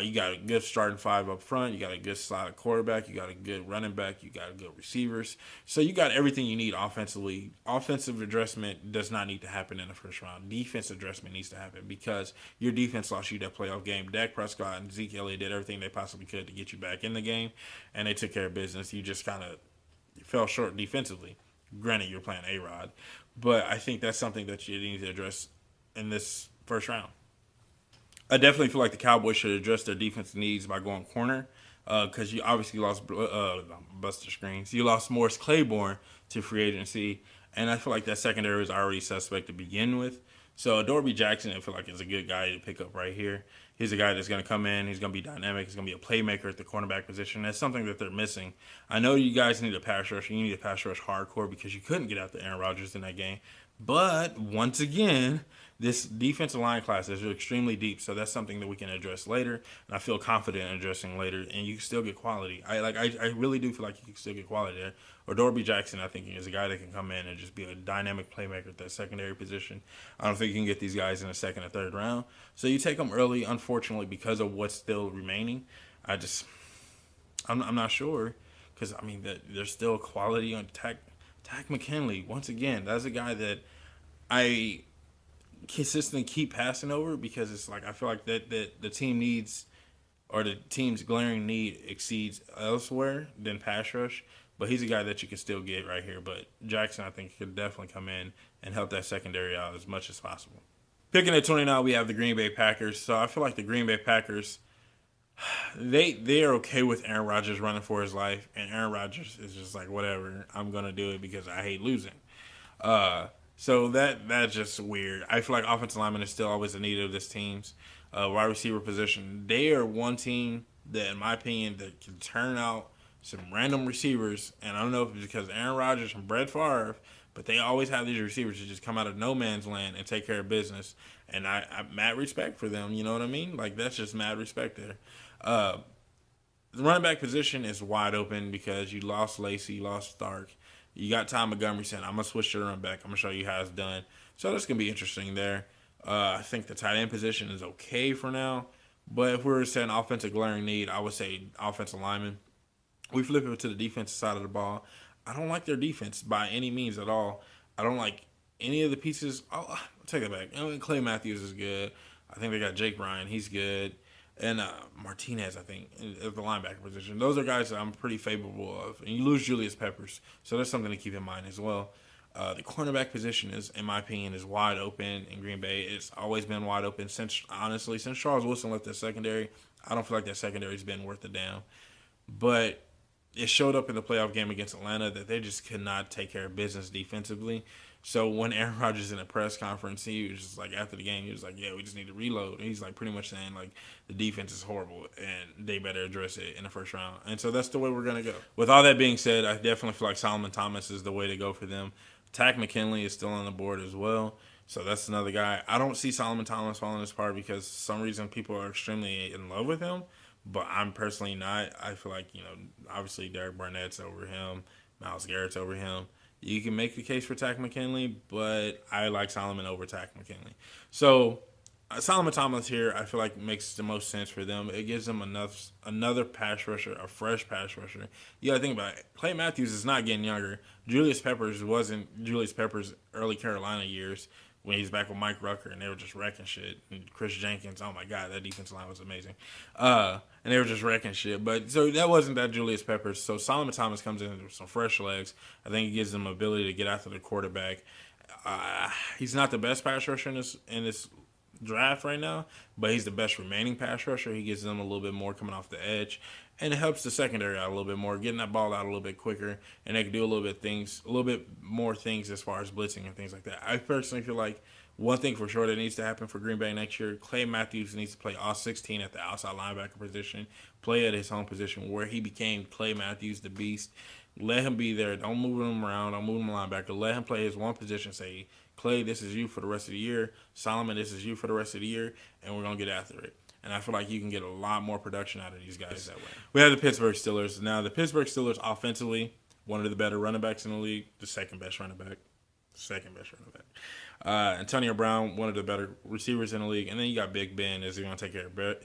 You got a good starting 5 up front. You got a good solid quarterback. You got a good running back. You got good receivers. So you got everything you need offensively. Offensive adjustment does not need to happen in the first round. Defense adjustment needs to happen because your defense lost you that playoff game. Dak Prescott and Zeke Elliott did everything they possibly could to get you back in the game, and they took care of business. You just kind of fell short defensively. Granted, you're playing A-Rod. But I think that's something that you need to address in this first round. I definitely feel like the Cowboys should address their defensive needs by going corner because you obviously lost Buster Screens. You lost Morris Claiborne to free agency, and I feel like that secondary was already suspect to begin with. So Adoree Jackson, I feel like, is a good guy to pick up right here. He's a guy that's going to come in. He's going to be dynamic. He's going to be a playmaker at the cornerback position. That's something that they're missing. I know you guys need a pass rush. You need a pass rush hardcore because you couldn't get out to Aaron Rodgers in that game. But once again, this defensive line class is extremely deep, so that's something that we can address later, and I feel confident in addressing later. And you can still get quality. I really do feel like you can still get quality there. Adoree Jackson, I think, is a guy that can come in and just be a dynamic playmaker at that secondary position. I don't think you can get these guys in the second or third round. So you take them early, unfortunately, because of what's still remaining. I'm not sure because I mean there's still quality on Takk McKinley. Once again, that's a guy that I consistently keep passing over because it's like I feel like that the team needs or the team's glaring need exceeds elsewhere than pass rush. But he's a guy that you can still get right here. But Jackson, I think, could definitely come in and help that secondary out as much as possible. Picking at 29, we have the Green Bay Packers. So I feel like the Green Bay Packers, they are okay with Aaron Rodgers running for his life. And Aaron Rodgers is just like, whatever, I'm going to do it because I hate losing. So that's just weird. I feel like offensive lineman is still always a need of this team's wide receiver position. They are one team that, in my opinion, that can turn out some random receivers. And I don't know if it's because Aaron Rodgers and Brett Favre, but they always have these receivers that just come out of no man's land and take care of business. And I mad respect for them. You know what I mean? Like, that's just mad respect there. The running back position is wide open because you lost Lacey, you lost Stark. You got Ty Montgomery saying, I'm going to switch to the run back. I'm going to show you how it's done. So that's going to be interesting there. I think the tight end position is okay for now. But if we were saying offensive glaring need, I would say offensive lineman. We flip it to the defensive side of the ball. I don't like their defense by any means at all. I don't like any of the pieces. I'll take it back. I mean, Clay Matthews is good. I think they got Jake Bryan. He's good. And Martinez, I think, at the linebacker position. Those are guys that I'm pretty favorable of. And you lose Julius Peppers, so that's something to keep in mind as well. The cornerback position is, in my opinion, is wide open in Green Bay. It's always been wide open since Charles Wilson left that secondary. I don't feel like that secondary's been worth a damn. But it showed up in the playoff game against Atlanta that they just could not take care of business defensively. So when Aaron Rodgers in a press conference, he was just like, after the game, he was like, yeah, we just need to reload. And he's like pretty much saying, like, the defense is horrible and they better address it in the first round. And so that's the way we're going to go. With all that being said, I definitely feel like Solomon Thomas is the way to go for them. Takk McKinley is still on the board as well. So that's another guy. I don't see Solomon Thomas falling this part because for some reason people are extremely in love with him. But I'm personally not. I feel like, obviously Derek Barnett's over him. Myles Garrett's over him. You can make the case for Takk McKinley, but I like Solomon over Takk McKinley. So Solomon Thomas here, I feel like makes the most sense for them. It gives them another pass rusher, a fresh pass rusher. You got to think about it. Clay Matthews is not getting younger. Julius Peppers wasn't Julius Peppers' early Carolina years when he's back with Mike Rucker and they were just wrecking shit. And Chris Jenkins, oh my God, that defensive line was amazing. And they were just wrecking shit. But so that wasn't that Julius Peppers. So Solomon Thomas comes in with some fresh legs. I think it gives them ability to get after the quarterback. He's not the best pass rusher in this draft right now, but he's the best remaining pass rusher. He gives them a little bit more coming off the edge. And it helps the secondary out a little bit more, getting that ball out a little bit quicker, and they can do a little bit more things as far as blitzing and things like that. I personally feel like one thing for sure that needs to happen for Green Bay next year, Clay Matthews needs to play all 16 at the outside linebacker position, play at his home position where he became Clay Matthews, the beast. Let him be there. Don't move him around. Don't move him linebacker. Let him play his one position. Say, Clay, this is you for the rest of the year. Solomon, this is you for the rest of the year, and we're going to get after it. And I feel like you can get a lot more production out of these guys that way. We have the Pittsburgh Steelers. Now, the Pittsburgh Steelers offensively, one of the better running backs in the league, the second best running back. Antonio Brown, one of the better receivers in the league. And then you got Big Ben is going to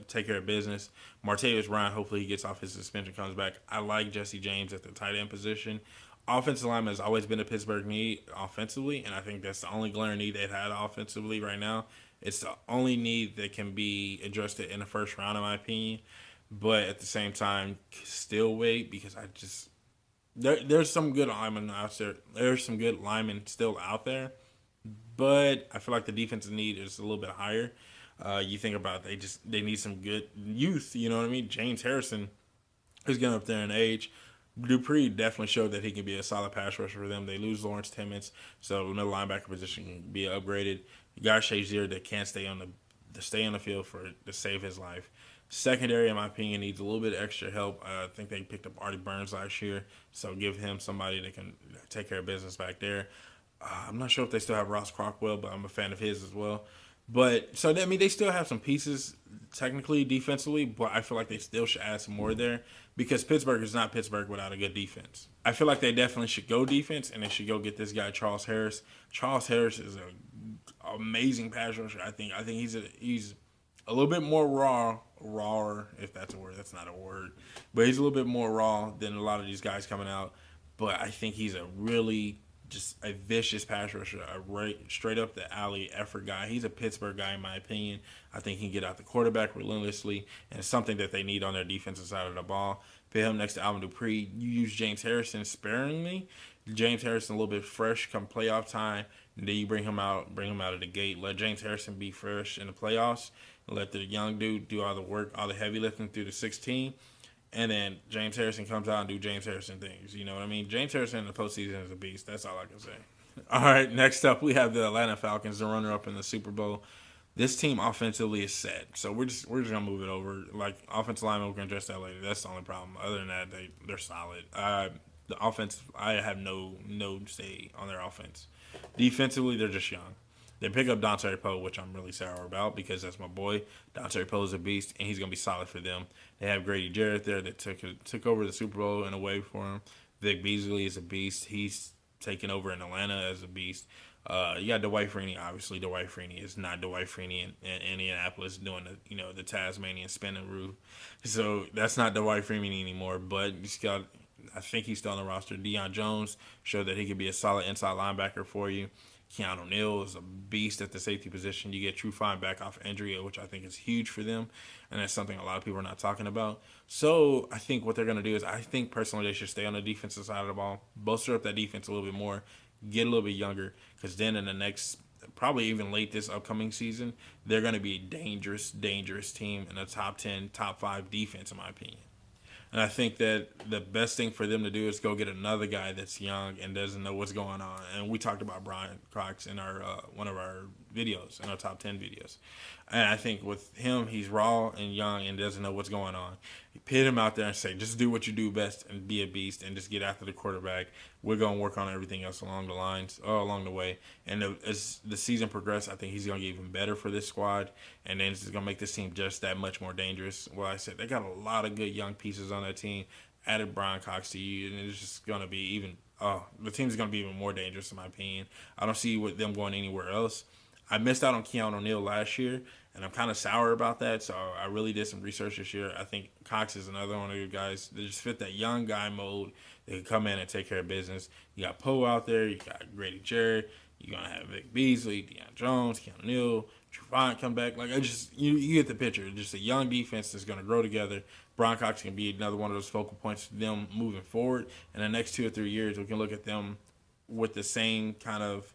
take care of business. Martavis Bryant, hopefully he gets off his suspension, comes back. I like Jesse James at the tight end position. Offensive lineman has always been a Pittsburgh need offensively, and I think that's the only glaring need they've had offensively right now. It's the only need that can be addressed in the first round, in my opinion. But at the same time, still wait because there's some good linemen out there. There's some good linemen still out there, but I feel like the defensive need is a little bit higher. You think about they need some good youth. You know what I mean? James Harrison is getting up there in age. Dupree definitely showed that he can be a solid pass rusher for them. They lose Lawrence Timmons, so the middle linebacker position can be upgraded. You got Shazier that can't stay on to stay on the field to save his life. Secondary, in my opinion, needs a little bit of extra help. I think they picked up Artie Burns last year, so give him somebody that can take care of business back there. I'm not sure if they still have Ross Crockwell, but I'm a fan of his as well. But so I mean, they still have some pieces technically defensively, but I feel like they still should add some more there because Pittsburgh is not Pittsburgh without a good defense. I feel like they definitely should go defense, and they should go get this guy Charles Harris. Charles Harris is an amazing pass rusher. I think he's a little bit more raw, if that's a word. That's not a word, but he's a little bit more raw than a lot of these guys coming out. But I think he's a really just a vicious pass rusher, straight up the alley effort guy. He's a Pittsburgh guy, in my opinion. I think he can get out the quarterback relentlessly, and it's something that they need on their defensive side of the ball. Put him next to Alvin Dupree. You use James Harrison sparingly. James Harrison a little bit fresh come playoff time, and then you bring him out of the gate. Let James Harrison be fresh in the playoffs, and let the young dude do all the work, all the heavy lifting through the 16. And then James Harrison comes out and do James Harrison things. You know what I mean? James Harrison in the postseason is a beast. That's all I can say. All right, next up we have the Atlanta Falcons, the runner-up in the Super Bowl. This team offensively is set, so we're just gonna move it over. Like offensive linemen, we're gonna address that later. That's the only problem. Other than that, they're solid. The offense, I have no say on their offense. Defensively, they're just young. They pick up Dontari Poe, which I'm really sour about because that's my boy. Dontari Poe is a beast, and he's going to be solid for them. They have Grady Jarrett there that took over the Super Bowl in a way for him. Vic Beasley is a beast. He's taken over in Atlanta as a beast. You got Dwight Freeney. Obviously, Dwight Freeney is not Dwight Freeney in Indianapolis doing the Tasmanian spinning route. So that's not Dwight Freeney anymore. But I think he's still on the roster. Deion Jones showed that he could be a solid inside linebacker for you. Keanu Neal is a beast at the safety position. You get Trufant back off injury, which I think is huge for them, and that's something a lot of people are not talking about. So I think what they're going to do is I think personally they should stay on the defensive side of the ball, bolster up that defense a little bit more, get a little bit younger, because then in the next, probably even late this upcoming season, they're going to be a dangerous team in a top 10, top 5 defense, in my opinion. And I think that the best thing for them to do is go get another guy that's young and doesn't know what's going on. And we talked about Bryan Cox in our one of our videos, in our top 10 videos. And I think with him, he's raw and young and doesn't know what's going on. You pit him out there and say, just do what you do best and be a beast and just get after the quarterback. We're going to work on everything else along the way. And as the season progresses, I think he's going to get even better for this squad. And then it's going to make this team just that much more dangerous. Well, I said, they got a lot of good young pieces on that team. Added Bryan Cox to you, and it's just going to be the team's going to be even more dangerous, in my opinion. I don't see them going anywhere else. I missed out on Keanu Neal last year, and I'm kind of sour about that, so I really did some research this year. I think Cox is another one of your guys that just fit that young guy mode. They can come in and take care of business. You got Poe out there. You got Grady Jarrett. You're going to have Vic Beasley, Deion Jones, Keanu Neal, Trufant come back. Like, you get the picture. Just a young defense that's going to grow together. Bryan Cox can be another one of those focal points for them moving forward. In the next 2 or 3 years, we can look at them with the same kind of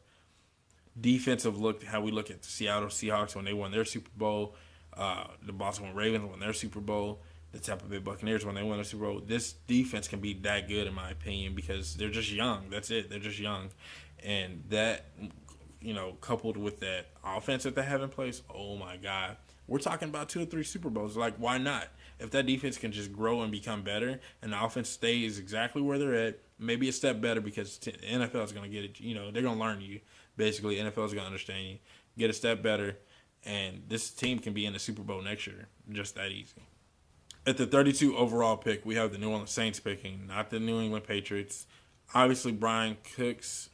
defensive look, how we look at the Seattle Seahawks when they won their Super Bowl, the Baltimore Ravens won their Super Bowl, the Tampa Bay Buccaneers when they won their Super Bowl. This defense can be that good, in my opinion, because they're just young. That's it. They're just young. And that, coupled with that offense that they have in place, oh, my God. We're talking about 2 or 3 Super Bowls. Like, why not? If that defense can just grow and become better and the offense stays exactly where they're at, maybe a step better because the NFL is going to get it. They're going to learn you. Basically, NFL is going to understand you. Get a step better, and this team can be in the Super Bowl next year. Just that easy. At the 32 overall pick, we have the New Orleans Saints picking, not the New England Patriots. Obviously, Brandon Cooks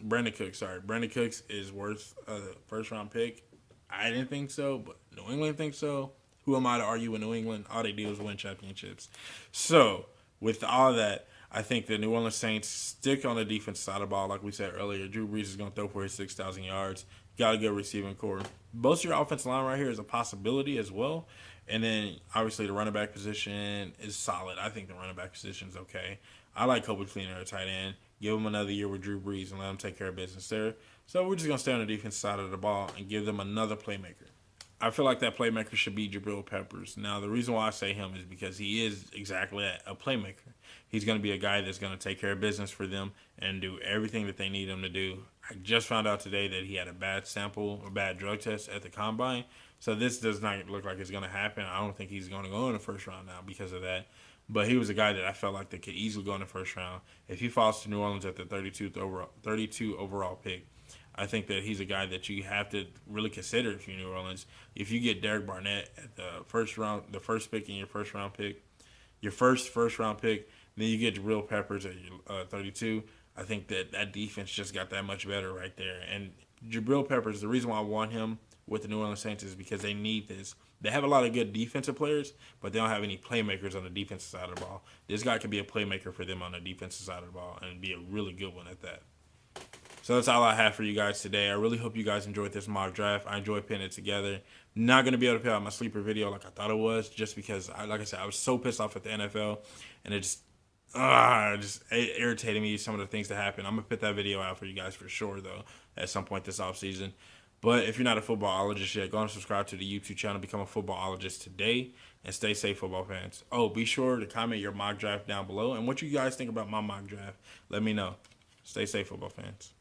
is worth a first-round pick. I didn't think so, but New England thinks so. Who am I to argue with New England? All they do is win championships. So, with all that, I think the New Orleans Saints stick on the defense side of the ball. Like we said earlier, Drew Brees is going to throw for his 6,000 yards. Got a good receiving core. Most of your offensive line right here is a possibility as well. And then, obviously, the running back position is solid. I think the running back position is okay. I like Kobe Fleener at tight end. Give him another year with Drew Brees and let him take care of business there. So we're just going to stay on the defense side of the ball and give them another playmaker. I feel like that playmaker should be Jabrill Peppers. Now, the reason why I say him is because he is exactly a playmaker. He's going to be a guy that's going to take care of business for them and do everything that they need him to do. I just found out today that he had a bad drug test at the combine. So this does not look like it's going to happen. I don't think he's going to go in the first round now because of that. But he was a guy that I felt like that could easily go in the first round. If he falls to New Orleans at the 32 overall pick, I think that he's a guy that you have to really consider if you're New Orleans. If you get Derek Barnett at the first pick in your first round pick, first round pick, then you get Jabrill Peppers at your 32. I think that defense just got that much better right there. And Jabrill Peppers, the reason why I want him with the New Orleans Saints is because they need this. They have a lot of good defensive players, but they don't have any playmakers on the defensive side of the ball. This guy could be a playmaker for them on the defensive side of the ball and be a really good one at that. So that's all I have for you guys today. I really hope you guys enjoyed this mock draft. I enjoyed putting it together. Not going to be able to put out my sleeper video like I thought it was, just because, like I said, I was so pissed off at the NFL, and it just irritated me, some of the things that happened. I'm going to put that video out for you guys for sure, though, at some point this offseason. But if you're not a footballologist yet, go and subscribe to the YouTube channel, become a footballologist today, and stay safe, football fans. Oh, be sure to comment your mock draft down below, and what you guys think about my mock draft. Let me know. Stay safe, football fans.